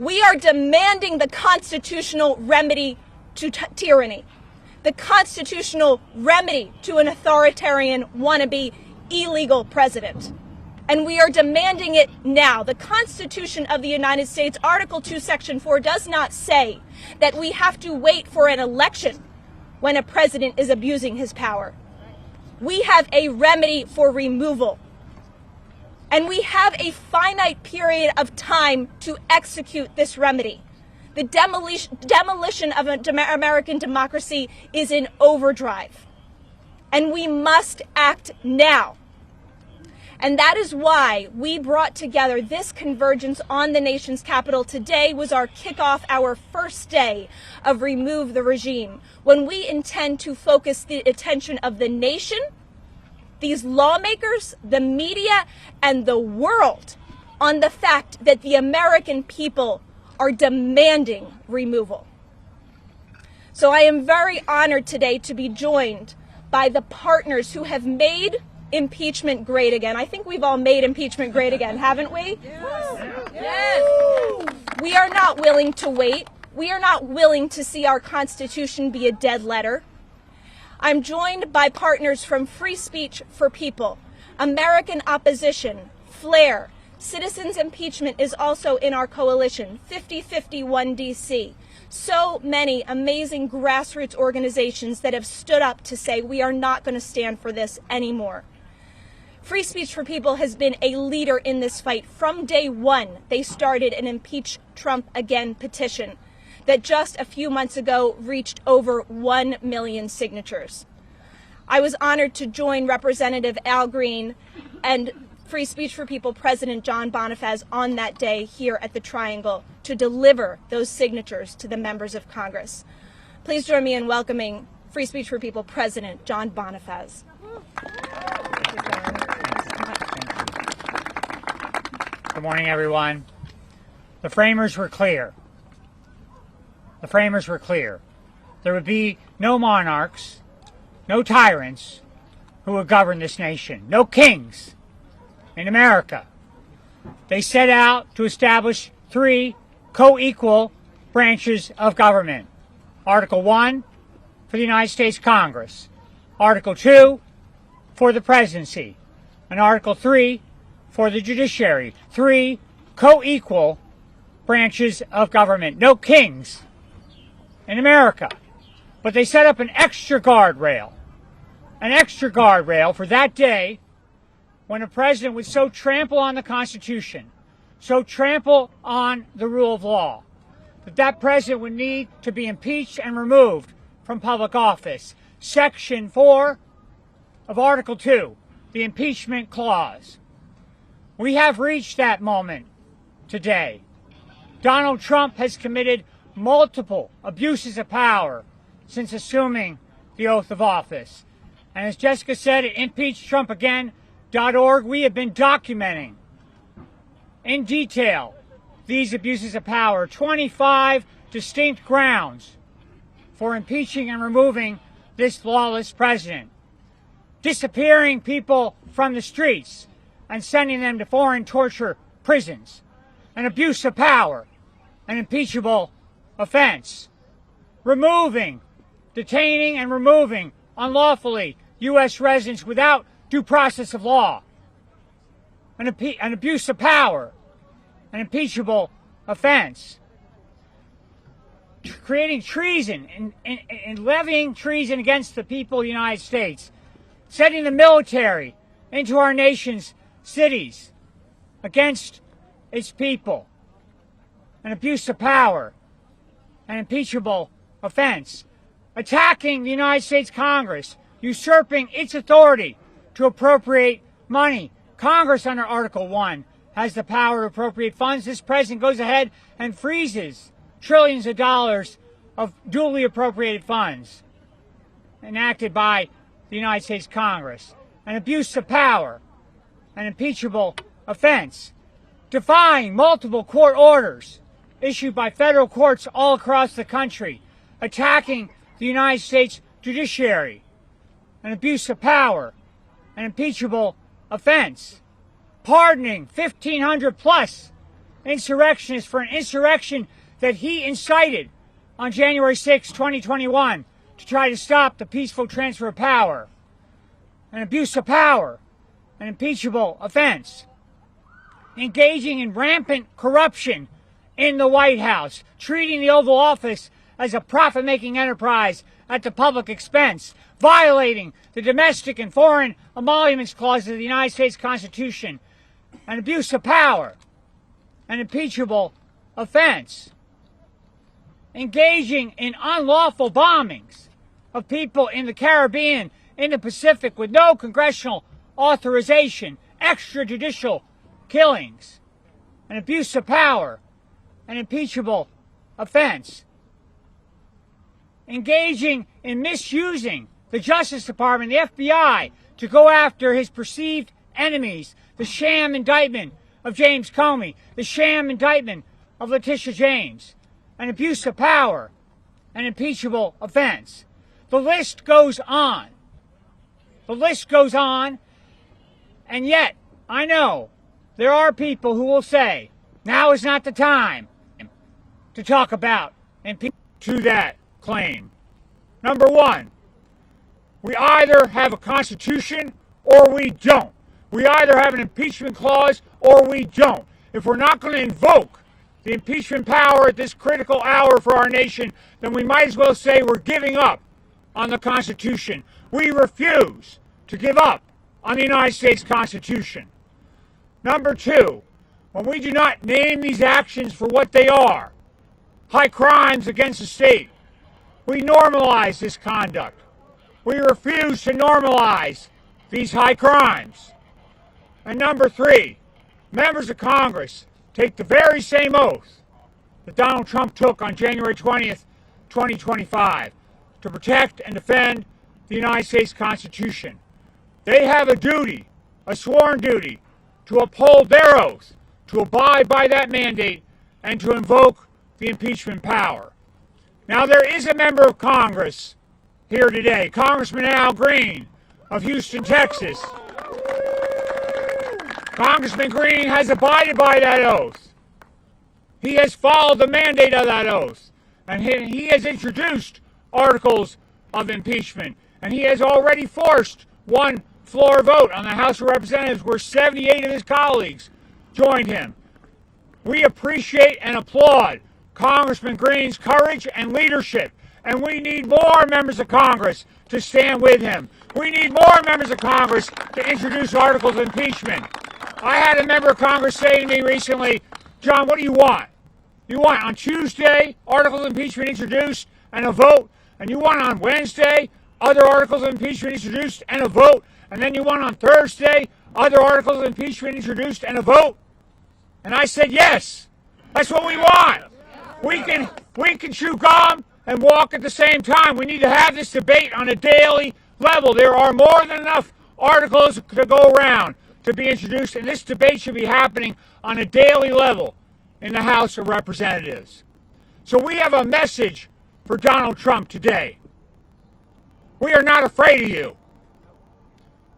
We are demanding the constitutional remedy to tyranny, the constitutional remedy to an authoritarian, wannabe, illegal president. And we are demanding it now. The Constitution of the United States, Article 2, Section 4, does not say that we have to wait for an election when a president is abusing his power. We have a remedy for removal. And we have a finite period of time to execute this remedy. The demolition of American democracy is in overdrive. And we must act now. And that is why we brought together this convergence on the nation's capital. Today was our kickoff, our first day of Remove the Regime, when we intend to focus the attention of the nation, these lawmakers, the media, and the world on the fact that the American people are demanding removal. So I am very honored today to be joined by the partners who have made impeachment great again. I think we've all made impeachment great again, haven't we? Yes. Yes. We are not willing to wait. We are not willing to see our Constitution be a dead letter. I'm joined by partners from Free Speech for People, American Opposition, FLAIR, Citizens Impeachment is also in our coalition, 5051 DC. So many amazing grassroots organizations that have stood up to say we are not going to stand for this anymore. Free Speech for People has been a leader in this fight. From day one, they started an Impeach Trump Again petition that just a few months ago reached over 1 million signatures. I was honored to join Representative Al Green and Free Speech for People President John Bonifaz on that day here at the Triangle to deliver those signatures to the members of Congress. Please join me in welcoming Free Speech for People President John Bonifaz. Good morning, everyone. The framers were clear. The framers were clear. There would be no monarchs, no tyrants who would govern this nation, no kings in America. They set out to establish 3 co-equal branches of government. Article 1 for the United States Congress, Article 2 for the presidency, and Article 3 for the judiciary. 3 co-equal branches of government. No kings in America. But they set up an extra guardrail for that day when a president would so trample on the Constitution, so trample on the rule of law, that that president would need to be impeached and removed from public office. Section 4 of Article 2, the impeachment clause. We have reached that moment today. Donald Trump has committed multiple abuses of power since assuming the oath of office. And as Jessica said at impeachtrumpagain.org, we have been documenting in detail these abuses of power, 25 distinct grounds for impeaching and removing this lawless president. Disappearing people from the streets and sending them to foreign torture prisons. An abuse of power, an impeachable offense. Detaining and removing unlawfully U.S. residents without due process of law. An abuse of power, an impeachable offense. Creating treason and levying treason against the people of the United States. Sending the military into our nation's cities against its people. An abuse of power, an impeachable offense. Attacking the United States Congress, usurping its authority to appropriate money. Congress, under Article 1, has the power to appropriate funds. This president goes ahead and freezes trillions of dollars of duly appropriated funds enacted by the United States Congress. An abuse of power, an impeachable offense. Defying multiple court orders issued by federal courts all across the country. Attacking the United States judiciary. An abuse of power, an impeachable offense. Pardoning 1,500 plus insurrectionists for an insurrection that he incited on January 6, 2021 to try to stop the peaceful transfer of power. An abuse of power, an impeachable offense. Engaging in rampant corruption in the White House, treating the Oval Office as a profit-making enterprise at the public expense, violating the domestic and foreign emoluments clauses of the United States Constitution, an abuse of power, an impeachable offense. Engaging in unlawful bombings of people in the Caribbean, in the Pacific with no congressional authorization, extrajudicial killings, an abuse of power, an impeachable offense. Engaging in misusing the Justice Department, the FBI, to go after his perceived enemies, the sham indictment of James Comey, the sham indictment of Letitia James, an abuse of power, an impeachable offense. The list goes on. The list goes on, and yet I know there are people who will say, now is not the time to talk about impeachment. To that claim. Number one, we either have a constitution or we don't. We either have an impeachment clause or we don't. If we're not going to invoke the impeachment power at this critical hour for our nation, then we might as well say we're giving up on the Constitution. We refuse to give up on the United States Constitution. Number two, when we do not name these actions for what they are, high crimes against the state, we normalize this conduct. We refuse to normalize these high crimes. And number three, members of Congress take the very same oath that Donald Trump took on January 20th, 2025, to protect and defend the United States Constitution. They have a duty, a sworn duty, to uphold their oath, to abide by that mandate, and to invoke the impeachment power. Now, there is a member of Congress here today, Congressman Al Green of Houston, Texas. Congressman Green has abided by that oath. He has followed the mandate of that oath. And he has introduced articles of impeachment. And he has already forced one floor vote on the House of Representatives where 78 of his colleagues joined him. We appreciate and applaud Congressman Green's courage and leadership, and we need more members of Congress to stand with him. We need more members of Congress to introduce articles of impeachment. I had a member of Congress say to me recently, John, what do you want? You want on Tuesday articles of impeachment introduced and a vote, and you want on Wednesday other articles of impeachment introduced and a vote, and then you want on Thursday other articles of impeachment introduced and a vote? And I said, yes, that's what we want. We can chew gum and walk at the same time. We need to have this debate on a daily level. There are more than enough articles to go around to be introduced, and this debate should be happening on a daily level in the House of Representatives. So we have a message for Donald Trump today. We are not afraid of you.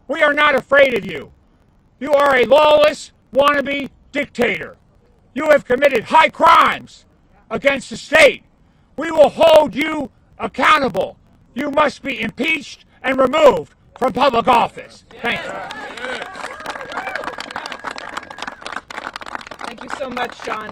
We are not afraid of you. You are a lawless, wannabe dictator. You have committed high crimes against the state. We will hold you accountable. You must be impeached and removed from public office. Thank you. Thank you so much, John.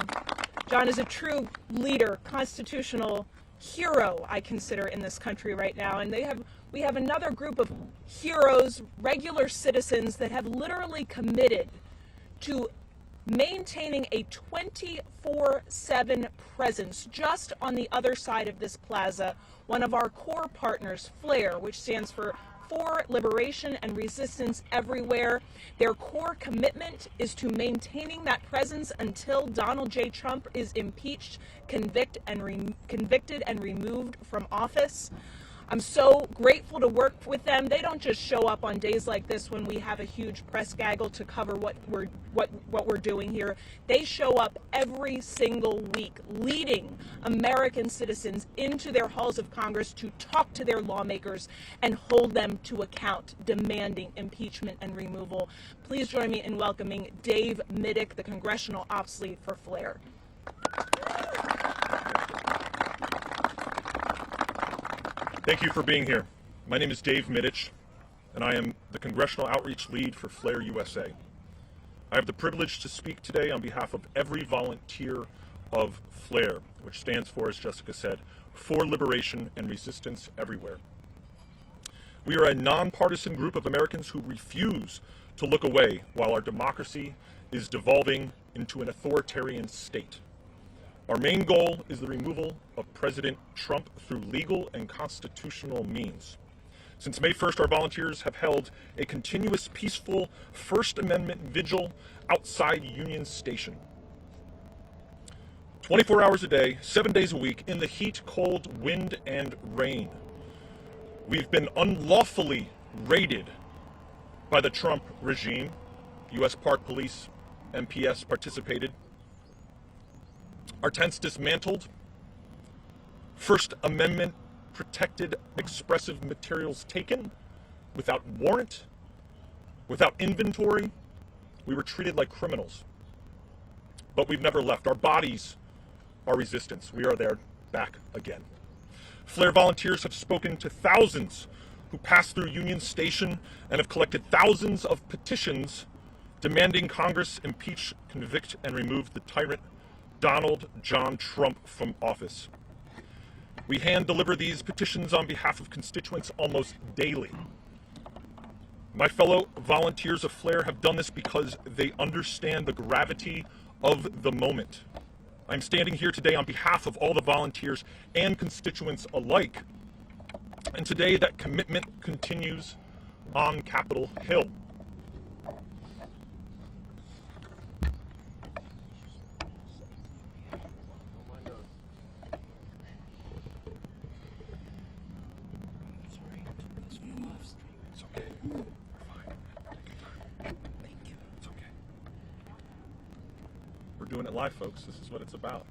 John is a true leader, constitutional hero, I consider, in this country right now. And we have another group of heroes, regular citizens that have literally committed to maintaining a 24/7 presence just on the other side of this plaza. One of our core partners, FLAIR, which stands for Liberation and Resistance Everywhere. Their core commitment is to maintaining that presence until Donald J. Trump is impeached, convicted, and removed from office. I'm so grateful to work with them. They don't just show up on days like this when we have a huge press gaggle to cover what we're doing here. They show up every single week, leading American citizens into their halls of Congress to talk to their lawmakers and hold them to account, demanding impeachment and removal. Please join me in welcoming Dave Middick, the Congressional Ops Lead for FLAIR. Thank you for being here. My name is Dave Middick, and I am the Congressional Outreach Lead for FLAIR USA. I have the privilege to speak today on behalf of every volunteer of FLAIR, which stands for, as Jessica said, For Liberation and Resistance Everywhere. We are a nonpartisan group of Americans who refuse to look away while our democracy is devolving into an authoritarian state. Our main goal is the removal of President Trump through legal and constitutional means. Since May 1st, our volunteers have held a continuous, peaceful First Amendment vigil outside Union Station. 24 hours a day, 7 days a week, in the heat, cold, wind, and rain. We've been unlawfully raided by the Trump regime. U.S. Park Police, MPS participated. Our tents dismantled, First Amendment protected expressive materials taken without warrant, without inventory. We were treated like criminals. But we've never left. Our bodies are resistance. We are there back again. FLAIR volunteers have spoken to thousands who passed through Union Station and have collected thousands of petitions demanding Congress impeach, convict, and remove the tyrant Donald John Trump from office. We hand deliver these petitions on behalf of constituents almost daily. My fellow volunteers of FLAIR have done this because they understand the gravity of the moment. I'm standing here today on behalf of all the volunteers and constituents alike. And today that commitment continues on Capitol Hill. We're doing it live, folks. This is what it's about.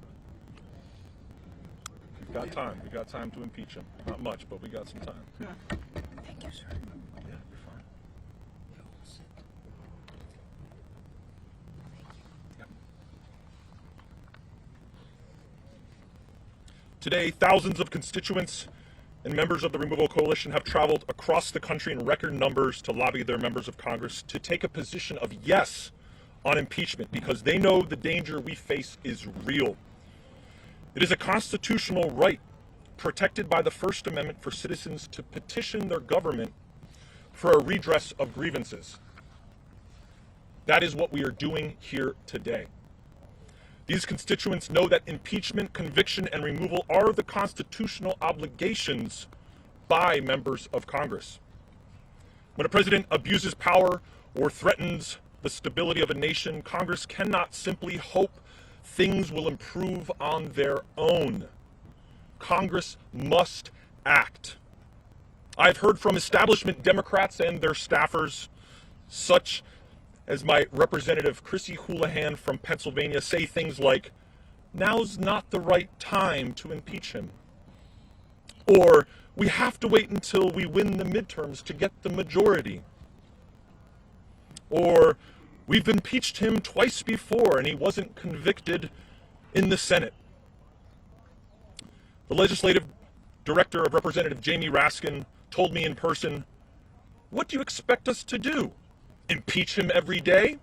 We've got time. We've got time to impeach him. Not much, but we got some time. Thank you, sir. Yeah, you're fine. Yep. Today, thousands of constituents and members of the Removal Coalition have traveled across the country in record numbers to lobby their members of Congress to take a position of yes on impeachment because they know the danger we face is real. It is a constitutional right protected by the First Amendment for citizens to petition their government for a redress of grievances. That is what we are doing here today. These constituents know that impeachment, conviction, and removal are the constitutional obligations by members of Congress. When a president abuses power or threatens the stability of a nation, Congress cannot simply hope things will improve on their own. Congress must act. I've heard from establishment Democrats and their staffers, such as my representative Chrissy Houlihan from Pennsylvania, say things like, "Now's not the right time to impeach him," or "We have to wait until we win the midterms to get the majority," or "We've impeached him twice before and he wasn't convicted in the Senate." The legislative director of Representative Jamie Raskin told me in person, "What do you expect us to do? Impeach him every day?"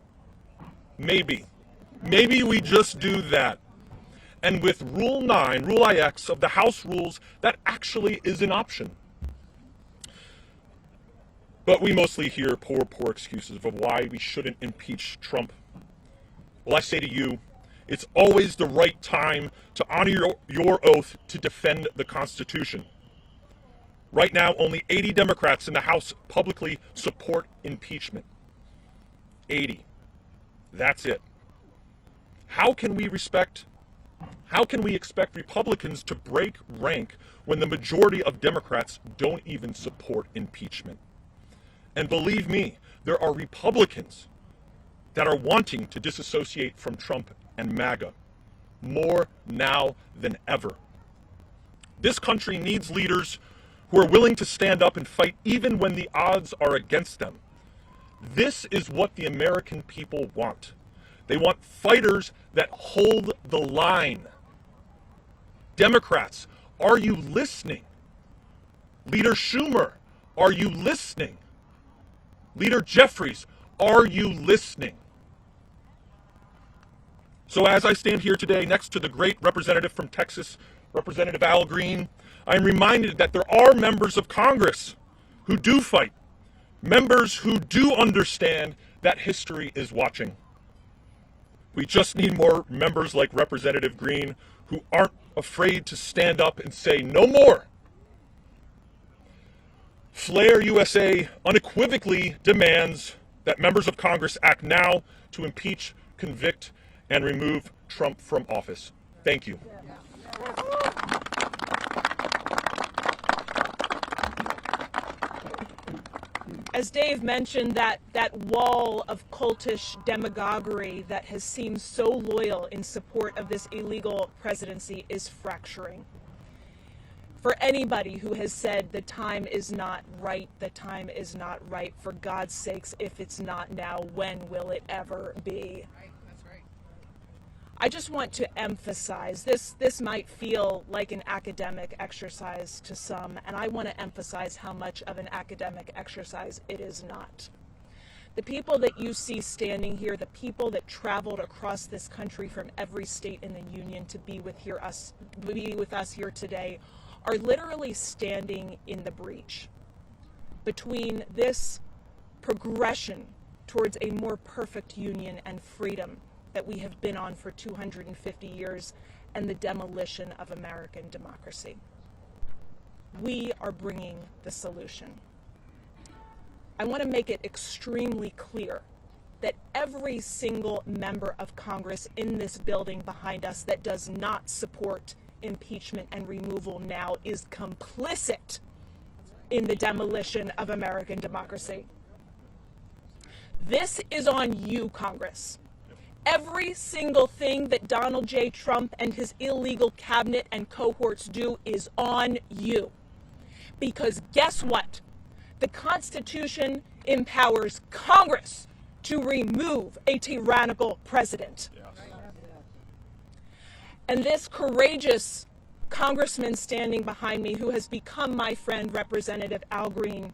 Maybe. Maybe we just do that. And with Rule 9, Rule IX of the House rules, that actually is an option. But we mostly hear poor excuses of why we shouldn't impeach Trump. Well, I say to you, it's always the right time to honor your oath to defend the Constitution. Right now, only 80 Democrats in the House publicly support impeachment. 80. That's it. How can we respect How can we expect Republicans to break rank when the majority of Democrats don't even support impeachment? And believe me, there are Republicans that are wanting to disassociate from Trump and MAGA more now than ever. This country needs leaders who are willing to stand up and fight even when the odds are against them. This is what the American people want. They want fighters that hold the line. Democrats, are you listening? Leader Schumer, are you listening? Leader Jeffries, are you listening? So as I stand here today next to the great representative from Texas, Representative Al Green, I'm reminded that there are members of Congress who do fight, members who do understand that history is watching. We just need more members like Representative Green who aren't afraid to stand up and say no more. Flair USA unequivocally demands that members of Congress act now to impeach, convict, and remove Trump from office. Thank you. As Dave mentioned, that wall of cultish demagoguery that has seemed so loyal in support of this illegal presidency is fracturing. For anybody who has said the time is not right, the time is not right, for God's sakes, if it's not now, when will it ever be? I just want to emphasize, this might feel like an academic exercise to some, and I want to emphasize how much of an academic exercise it is not. The people that you see standing here, the people that traveled across this country from every state in the union to be with us here today, are literally standing in the breach between this progression towards a more perfect union and freedom that we have been on for 250 years and the demolition of American democracy. We are bringing the solution. I want to make it extremely clear that every single member of Congress in this building behind us that does not support impeachment and removal now is complicit in the demolition of American democracy. This is on you, Congress. Every single thing that Donald J. Trump and his illegal cabinet and cohorts do is on you. Because guess what? The Constitution empowers Congress to remove a tyrannical president. And this courageous congressman standing behind me, who has become my friend, Representative Al Green,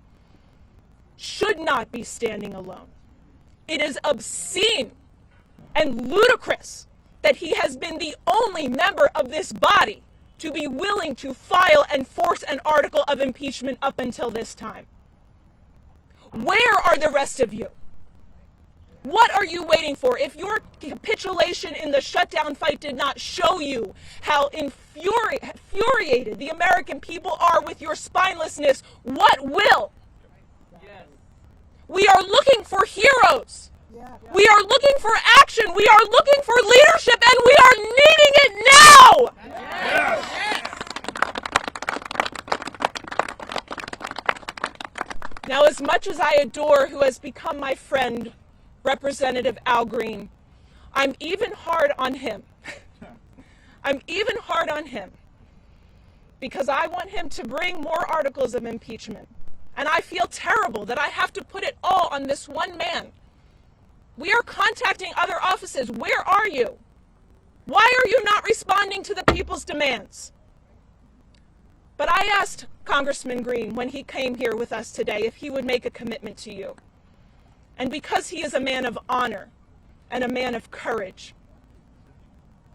should not be standing alone. It is obscene and ludicrous that he has been the only member of this body to be willing to file and force an article of impeachment up until this time. Where are the rest of you? What are you waiting for? If your capitulation in the shutdown fight did not show you how infuriated the American people are with your spinelessness, what will? Yes. We are looking for heroes. Yeah. We are looking for action. We are looking for leadership, and we are needing it now. Yes. Now, as much as I adore who has become my friend, Representative Al Green, I'm even hard on him. I'm even hard on him because I want him to bring more articles of impeachment. And I feel terrible that I have to put it all on this one man. We are contacting other offices. Where are you? Why are you not responding to the people's demands? But I asked Congressman Green when he came here with us today if he would make a commitment to you. And because he is a man of honor and a man of courage,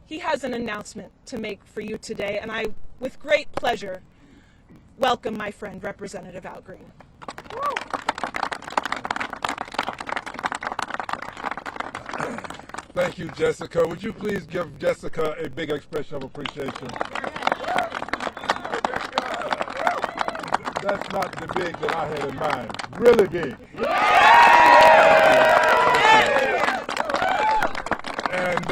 he has an announcement to make for you today, and I, with great pleasure, welcome my friend, Representative Al Green. Thank you, Jessica. Would you please give Jessica a big expression of appreciation? That's not the big that I had in mind. Really big. And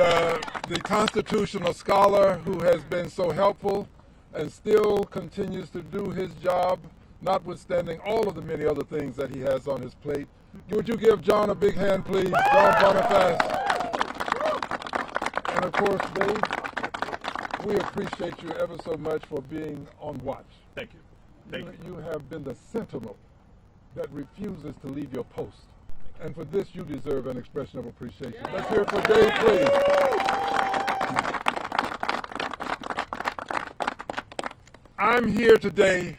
the constitutional scholar who has been so helpful and still continues to do his job, notwithstanding all of the many other things that he has on his plate. Would you give John a big hand, please? John Boniface. And of course, Dave, we appreciate you ever so much for being on watch. Thank you. Thank you. You have been the sentinel that refuses to leave your post. And for this, you deserve an expression of appreciation. Let's hear it for Dave, please. I'm here today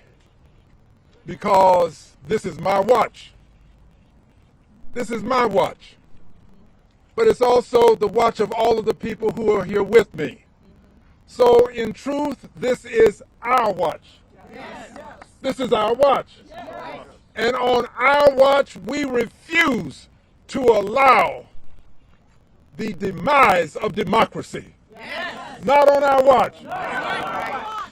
because this is my watch. This is my watch. But it's also the watch of all of the people who are here with me. So in truth, this is our watch. Yes. This is our watch. Yes. And on our watch, we refuse to allow the demise of democracy. Yes. Not on our watch. No.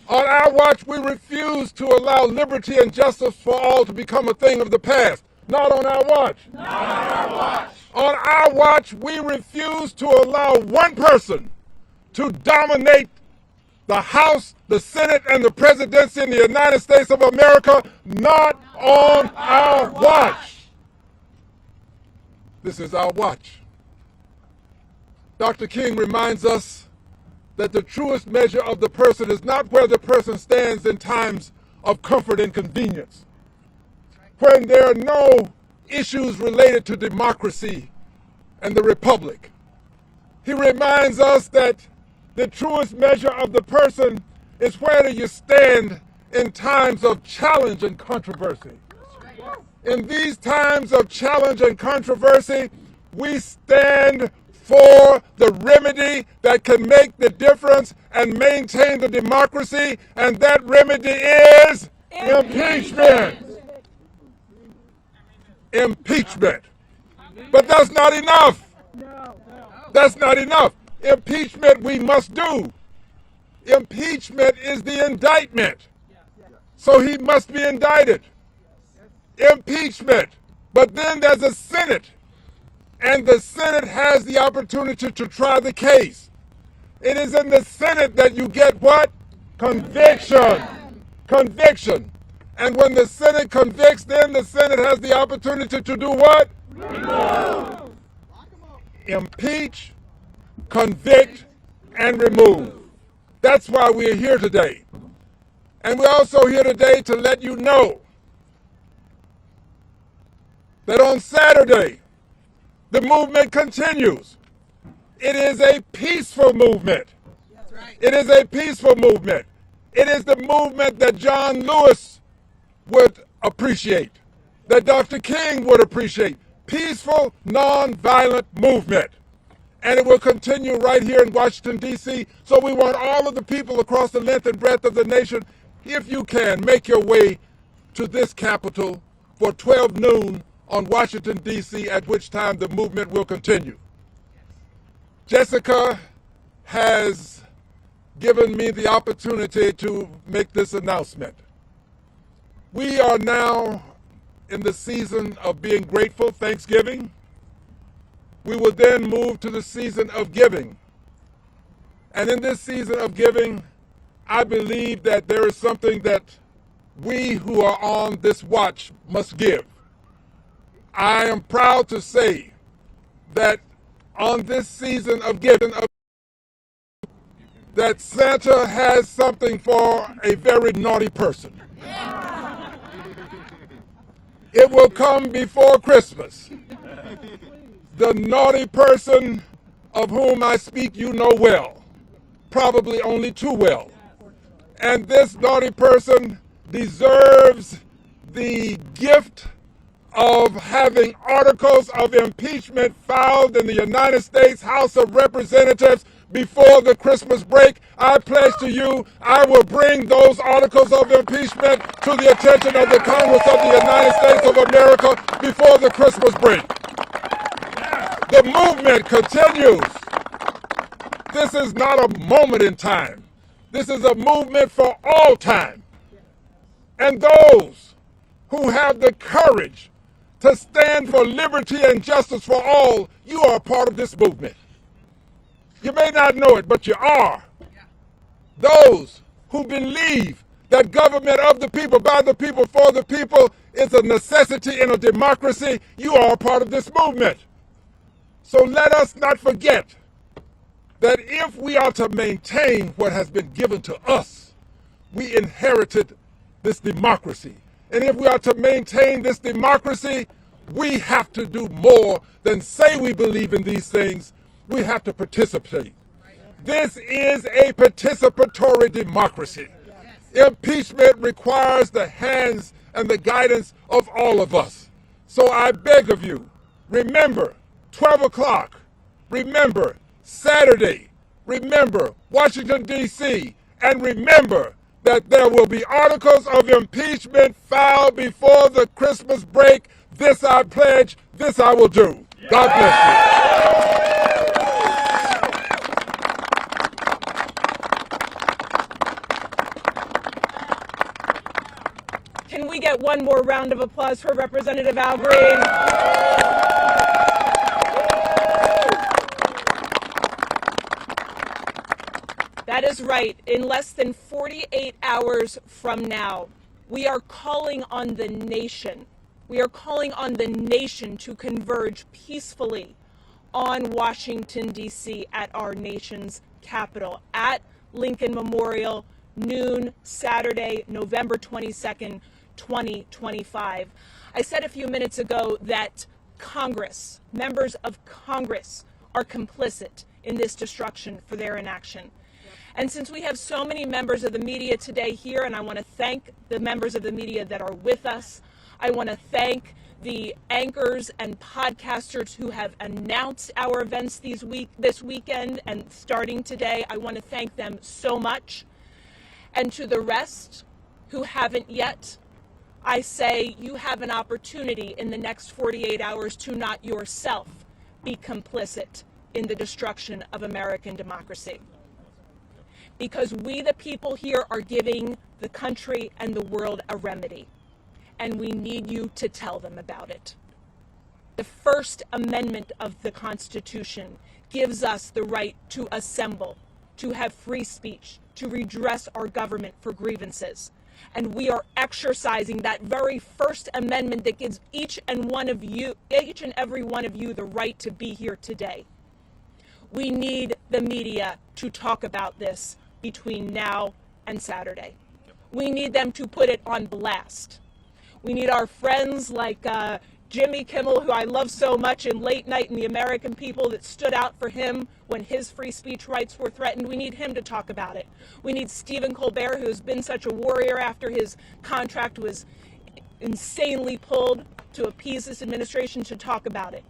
On our watch, we refuse to allow liberty and justice for all to become a thing of the past. Not on our watch. Not on our watch. On our watch, we refuse to allow one person to dominate the House, the Senate, and the presidency in the United States of America. Not on our watch. This is our watch. Dr. King reminds us that the truest measure of the person is not where the person stands in times of comfort and convenience, when there are no issues related to democracy and the republic. He reminds us that the truest measure of the person is where do you stand in times of challenge and controversy. In these times of challenge and controversy, we stand for the remedy that can make the difference and maintain the democracy, and that remedy is impeachment. Impeachment. But that's not enough. That's not enough. Impeachment we must do. Impeachment is the indictment. So he must be indicted. Impeachment. But then there's a Senate. And the Senate has the opportunity to try the case. It is in the Senate that you get what? Conviction. Conviction. And when the Senate convicts, then the Senate has the opportunity to do what? Remove. Impeach, convict, and remove. That's why we're here today. And we're also here today to let you know that on Saturday, the movement continues. It is a peaceful movement. It is a peaceful movement. It is the movement that John Lewis would appreciate, that Dr. King would appreciate. Peaceful, non-violent movement. And it will continue right here in Washington, D.C. So we want all of the people across the length and breadth of the nation, if you can, make your way to this Capitol for 12 noon on Washington, D.C., at which time the movement will continue. Jessica has given me the opportunity to make this announcement. We are now in the season of being grateful, Thanksgiving. We will then move to the season of giving. And in this season of giving, I believe that there is something that we who are on this watch must give. I am proud to say that on this season of giving, that Santa has something for a very naughty person. It will come before Christmas. The naughty person of whom I speak you know well, probably only too well. And this naughty person deserves the gift of having articles of impeachment filed in the United States House of Representatives before the Christmas break. I pledge to you, I will bring those articles of impeachment to the attention of the Congress of the United States of America before the Christmas break. The movement continues. This is not a moment in time. This is a movement for all time. And those who have the courage to stand for liberty and justice for all, you are a part of this movement. You may not know it, but you are. Those who believe that government of the people, by the people, for the people is a necessity in a democracy, you are a part of this movement. So let us not forget that if we are to maintain what has been given to us, we inherited this democracy. And if we are to maintain this democracy, we have to do more than say we believe in these things. We have to participate. This is a participatory democracy. Impeachment requires the hands and the guidance of all of us. So I beg of you, remember 12 o'clock, remember Saturday, remember Washington, D.C., and remember that there will be articles of impeachment filed before the Christmas break. This I pledge, this I will do. God bless you. Can we get one more round of applause for Representative Al Green? That is right. In less than 48 hours from now, we are calling on the nation. We are calling on the nation to converge peacefully on Washington, D.C. at our nation's capital, at Lincoln Memorial, noon, Saturday, November 22nd, 2025. I said a few minutes ago that Congress, members of Congress, are complicit in this destruction for their inaction. And since we have so many members of the media today here, and I want to thank the members of the media that are with us, I want to thank the anchors and podcasters who have announced our events this weekend and starting today. I want to thank them so much. And to the rest who haven't yet, I say you have an opportunity in the next 48 hours to not yourself be complicit in the destruction of American democracy. Because we, the people here, are giving the country and the world a remedy. And we need you to tell them about it. The First Amendment of the Constitution gives us the right to assemble, to have free speech, to redress our government for grievances. And we are exercising that very First Amendment that gives each and every one of you the right to be here today. We need the media to talk about this between now and Saturday. We need them to put it on blast. We need our friends like Jimmy Kimmel, who I love so much, in Late Night, and the American people that stood out for him when his free speech rights were threatened. We need him to talk about it. We need Stephen Colbert, who has been such a warrior after his contract was insanely pulled to appease this administration, to talk about it.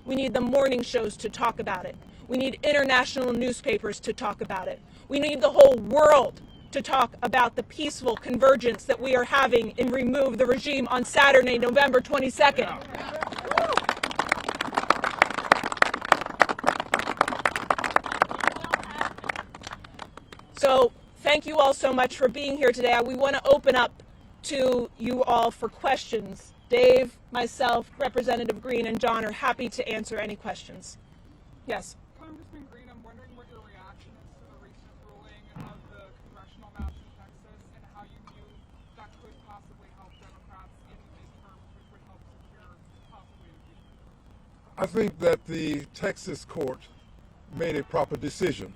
We need the morning shows to talk about it. We need international newspapers to talk about it. We need the whole world to talk about the peaceful convergence that we are having in Remove the Regime on Saturday, November 22nd. So thank you all so much for being here today. We want to open up to you all for questions. Dave, myself, Representative Green, and John are happy to answer any questions. Yes. Congressman Green, I'm wondering what your reaction is to the recent ruling of the congressional map in Texas and how you view that could possibly help Democrats in the midterms, which would help secure possibly impeachment. I think that the Texas court made a proper decision.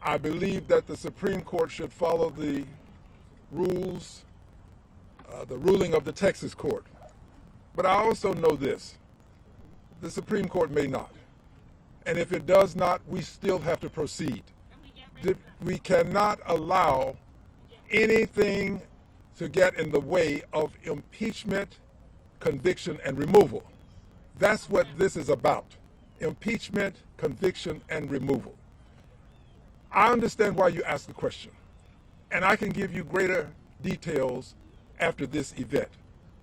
I believe that the Supreme Court should follow the rules, the ruling of the Texas court. But I also know this: the Supreme Court may not. And if it does not, we still have to proceed. We cannot allow anything to get in the way of impeachment, conviction, and removal. That's what this is about: impeachment, conviction, and removal. I understand why you asked the question, and I can give you greater details after this event.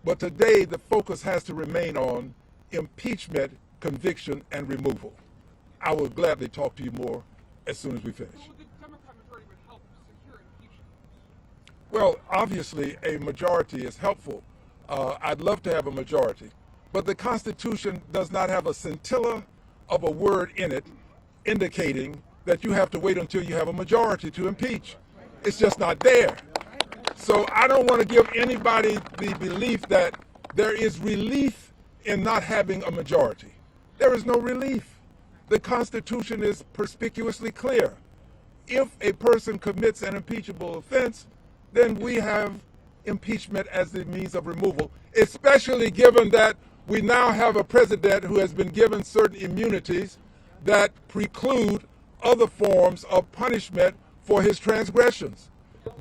But today, the focus has to remain on impeachment, conviction, and removal. I will gladly talk to you more as soon as we finish. So the Democrat majority would help secure impeachment? Well, obviously, a majority is helpful. I'd love to have a majority. But the Constitution does not have a scintilla of a word in it indicating that you have to wait until you have a majority to impeach. It's just not there. So I don't want to give anybody the belief that there is relief in not having a majority. There is no relief. The Constitution is perspicuously clear. If a person commits an impeachable offense, then we have impeachment as the means of removal, especially given that we now have a president who has been given certain immunities that preclude other forms of punishment for his transgressions.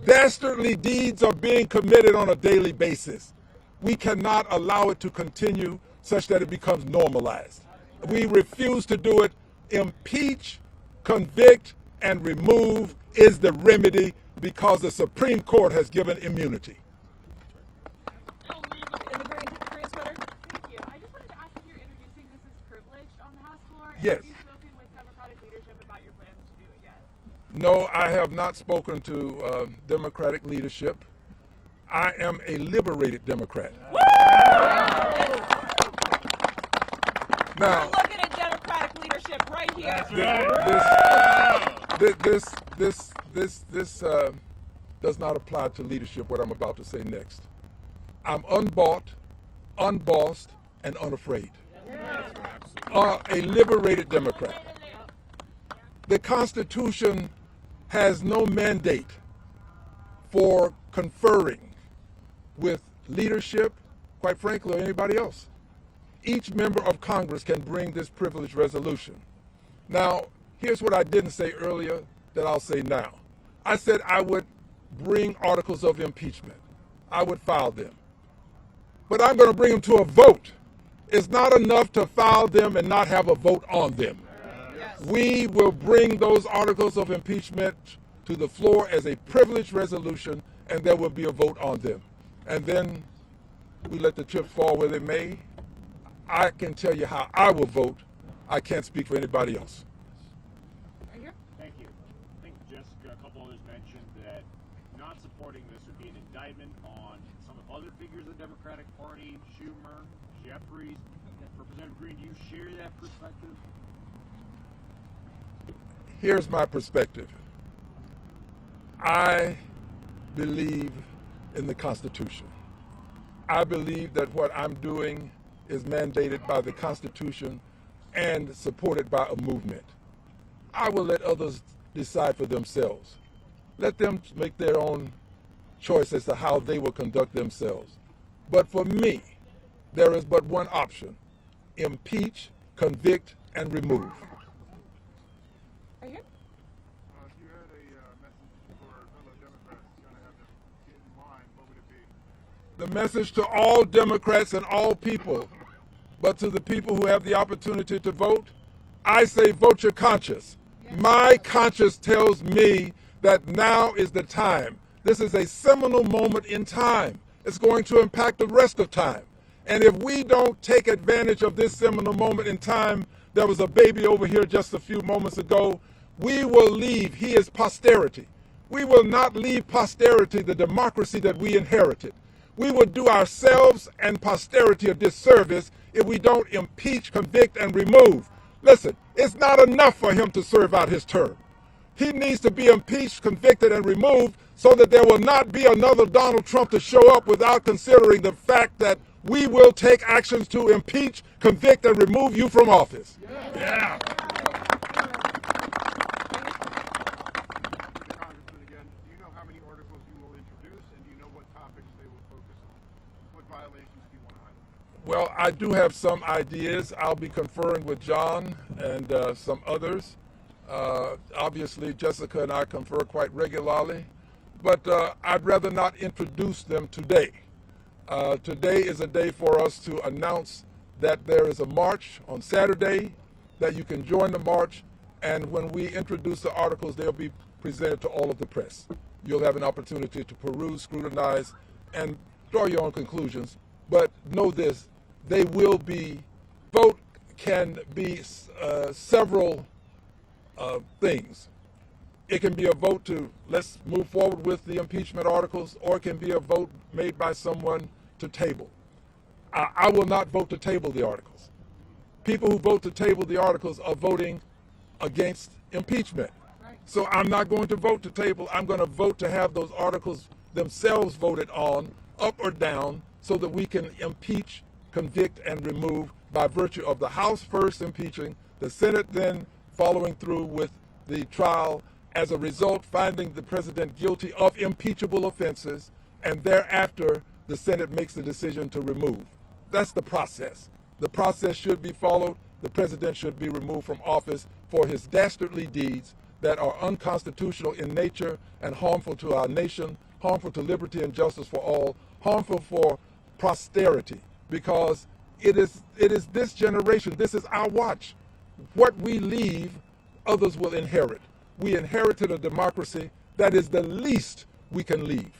Dastardly deeds are being committed on a daily basis. We cannot allow it to continue such that it becomes normalized. We refuse to do it. Impeach, convict, and remove is the remedy because the Supreme Court has given immunity. Thank you. I just wanted to ask if you're introducing this as privileged on the House floor. And Yes. have you spoken with Democratic leadership about your plans to do it yet? No, I have not spoken to Democratic leadership. I am a liberated Democrat. Now, We're looking at Democratic leadership right here. this does not apply to leadership, what I'm about to say next. I'm unbought, unbossed, and unafraid. A liberated Democrat. The Constitution has no mandate for conferring with leadership, quite frankly, or anybody else. Each member of Congress can bring this privileged resolution. Now, here's what I didn't say earlier that I'll say now. I said I would bring articles of impeachment. I would file them. But I'm going to bring them to a vote. It's not enough to file them and not have a vote on them. We will bring those articles of impeachment to the floor as a privileged resolution, and there will be a vote on them. And then we let the chips fall where they may. I can tell you how I will vote. I can't speak for anybody else. Right here. Thank you. I think Jessica, a couple others mentioned that not supporting this would be an indictment on some other figures of the Democratic Party, Schumer, Jeffries. Representative Green, do you share that perspective? Here's my perspective. I believe in the Constitution. I believe that what I'm doing is mandated by the Constitution and supported by a movement. I will let others decide for themselves. Let them make their own choice as to how they will conduct themselves. But for me, there is but one option: impeach, convict, and remove. Right here. If you had a message for fellow Democrats to kind of have them get in line, what would it be? The message to all Democrats and all people, but to the people who have the opportunity to vote, I say vote your conscience. My conscience tells me that now is the time. This is a seminal moment in time. It's going to impact the rest of time. And if we don't take advantage of this seminal moment in time, there was a baby over here just a few moments ago, we will leave, he is posterity. We will not leave posterity the democracy that we inherited. We will do ourselves and posterity a disservice if we don't impeach, convict, and remove. Listen, it's not enough for him to serve out his term. He needs to be impeached, convicted, and removed so that there will not be another Donald Trump to show up without considering the fact that we will take actions to impeach, convict, and remove you from office. Yeah. Congressman, again, do you know how many articles you will introduce, and do you know what topics they will focus on? What violations do you want to highlight? Well, I do have some ideas. I'll be conferring with John and some others. Obviously, Jessica and I confer quite regularly, but I'd rather not introduce them today. Today is a day for us to announce that there is a march on Saturday, that you can join the march, and when we introduce the articles, they'll be presented to all of the press. You'll have an opportunity to peruse, scrutinize, and draw your own conclusions. But know this, they will be, vote can be several things. It can be a vote to let's move forward with the impeachment articles, or it can be a vote made by someone to table. I will not vote to table the articles. People who vote to table the articles are voting against impeachment. So I'm not going to vote to table. I'm going to vote to have those articles themselves voted on, up or down, so that we can impeach, convict, and remove by virtue of the House first impeaching, the Senate then following through with the trial, as a result finding the president guilty of impeachable offenses, and thereafter the Senate makes the decision to remove. That's the process. The process should be followed. The president should be removed from office for his dastardly deeds that are unconstitutional in nature and harmful to our nation, harmful to liberty and justice for all, harmful for posterity, because it is this generation, this is our watch. What we leave, others will inherit. We inherited a democracy. That is the least we can leave.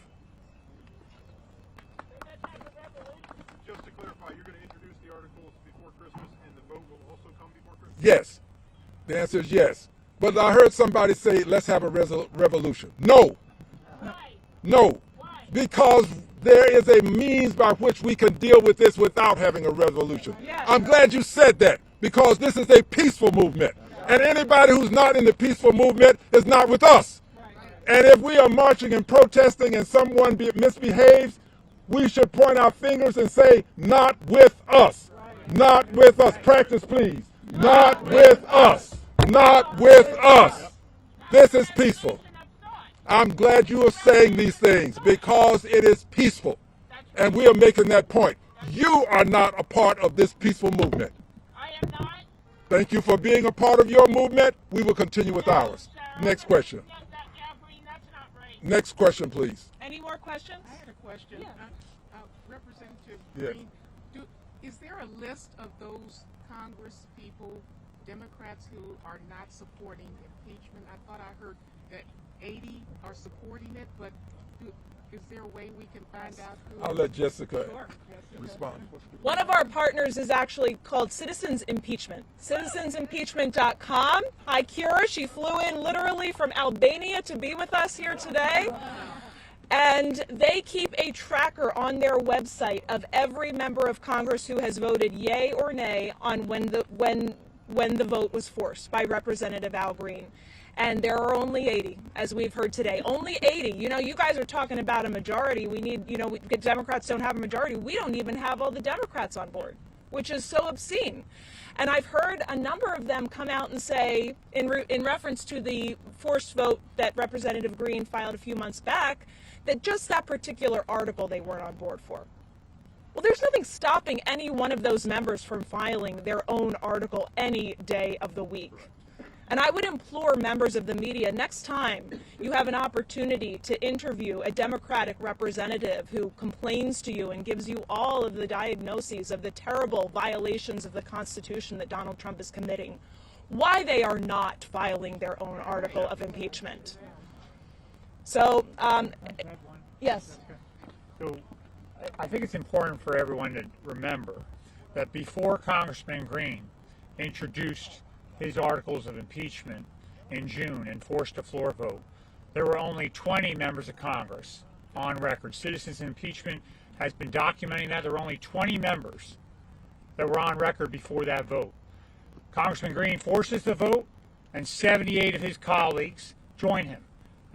Just to clarify, you're going to introduce the articles before Christmas, and the vote will also come before Christmas? Yes. The answer is yes. But I heard somebody say, let's have a revolution. No. No. Because there is a means by which we can deal with this without having a revolution. I'm glad you said that, because this is a peaceful movement. And anybody who's not in the peaceful movement is not with us. And if we are marching and protesting and someone misbehaves, we should point our fingers and say, not with us. Not with us. Practice, please. Not with us. Not with us. This is peaceful. I'm glad you are saying these things, because it is peaceful. And we are making that point. You are not a part of this peaceful movement. I am not. Thank you for being a part of your movement. We will continue with ours. Next question. That's not right. Next question, please. Any more questions? I had a question. Representative Yes. Green, is there a list of those Congress people, Democrats, who are not supporting impeachment? I thought I heard that 80 are supporting it, but is there a way we can find out who? I'll let Jessica respond. One of our partners is actually called Citizens Impeachment. Citizensimpeachment.com. Hi, Kira. She flew in literally from Albania to be with us here today. And they keep a tracker on their website of every member of Congress who has voted yay or nay on when the vote was forced by Representative Al Green. And there are only 80, as we've heard today. Only 80. You know, you guys are talking about a majority. We need, Democrats don't have a majority. We don't even have all the Democrats on board, which is so obscene. And I've heard a number of them come out and say, in reference to the forced vote that Representative Green filed a few months back, that just that particular article they weren't on board for. Well, there's nothing stopping any one of those members from filing their own article any day of the week. And I would implore members of the media, next time you have an opportunity to interview a Democratic representative who complains to you and gives you all of the diagnoses of the terrible violations of the Constitution that Donald Trump is committing, why they are not filing their own article of impeachment. So, yes. So I think it's important for everyone to remember that before Congressman Green introduced his articles of impeachment in June and forced a floor vote, there were only 20 members of Congress on record. Citizens Impeachment has been documenting that. There were only 20 members that were on record before that vote. Congressman Green forces the vote, and 78 of his colleagues join him.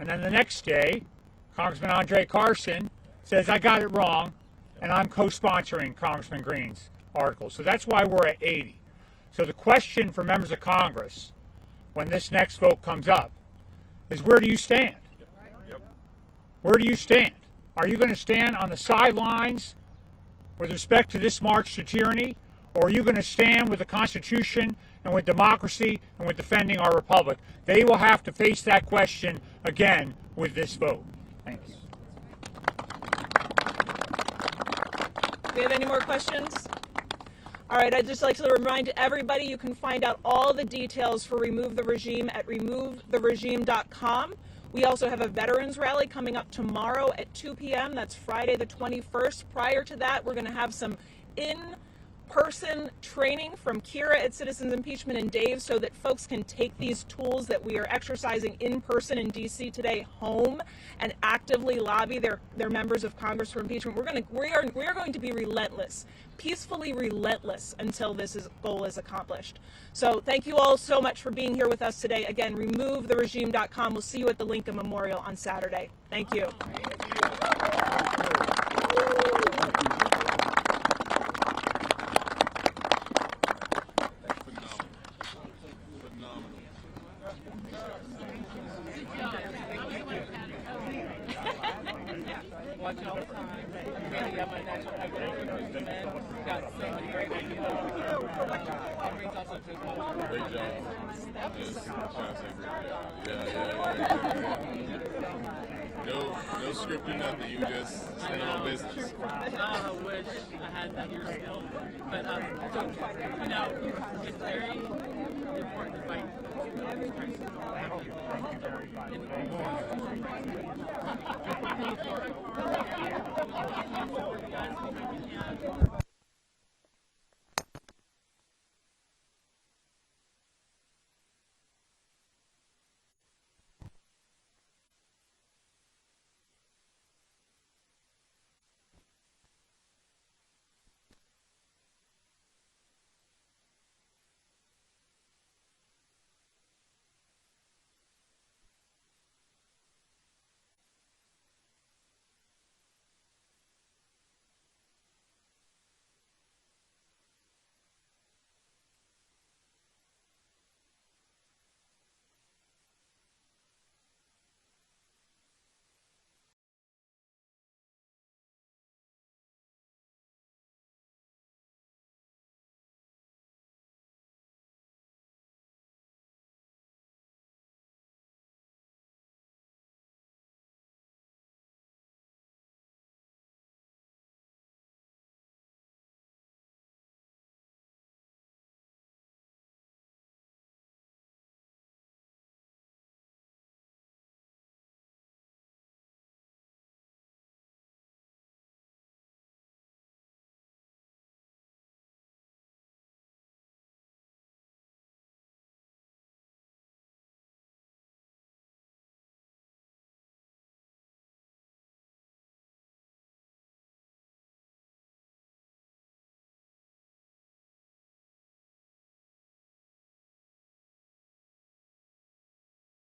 And then the next day, Congressman Andre Carson says, I got it wrong, and I'm co-sponsoring Congressman Green's article. So that's why we're at 80. So the question for members of Congress, when this next vote comes up, is where do you stand? Where do you stand? Are you going to stand on the sidelines with respect to this march to tyranny, or are you going to stand with the Constitution and with democracy and with defending our republic? They will have to face that question again with this vote. Thank you. Do we have any more questions? All right, I'd just like to remind everybody you can find out all the details for Remove the Regime at removetheregime.com. We also have a veterans rally coming up tomorrow at 2 p.m. That's Friday the 21st. Prior to that, we're going to have some in-person training from Kira at Citizens Impeachment and Dave so that folks can take these tools that we are exercising in person in DC today home and actively lobby their members of Congress for impeachment. We are going to be relentless, peacefully relentless, until this goal is accomplished. So thank you all so much for being here with us today. Again, removetheregime.com. We'll see you at the Lincoln Memorial on Saturday. Thank you. No scripting, nothing. You just stand on business. I wish I had that year skill, but it's very important to fight. Thank you.